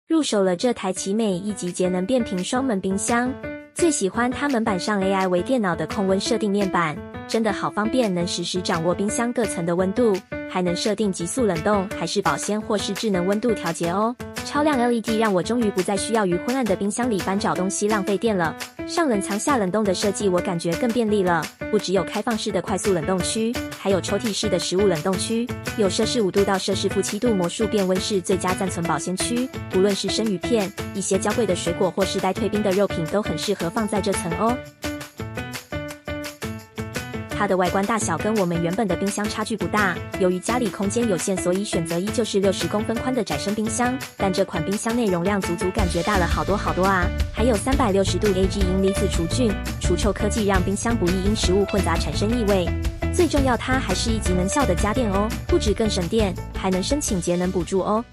入手了这台奇美1级节能变频双门冰箱，最喜欢它门板上 AI 微电脑的控温设定面板，真的好方便，能实时掌握冰箱各层的温度，还能设定急速冷冻，还是保鲜或是智能温度调节哦。超亮 LED 让我终于不再需要于昏暗的冰箱里翻找东西浪费电了。上冷藏下冷冻的设计我感觉更便利了，不只有开放式的快速冷冻区，还有抽屉式的食物冷冻区，有摄氏5度到摄氏-7度魔术变温室最佳暂存保鲜区，无论是生鱼片、一些娇贵的水果或是待退冰的肉品都很适合放在这层哦。它的外观大小跟我们原本的冰箱差距不大，由于家里空间有限，所以选择依旧是60公分宽的窄身冰箱，但这款冰箱内容量足感觉大了好多好多啊！还有360度 AG 银离子除菌除臭科技，让冰箱不易因食物混杂产生异味。最重要，它还是1级能效的家电哦，不止更省电，还能申请节能补助哦。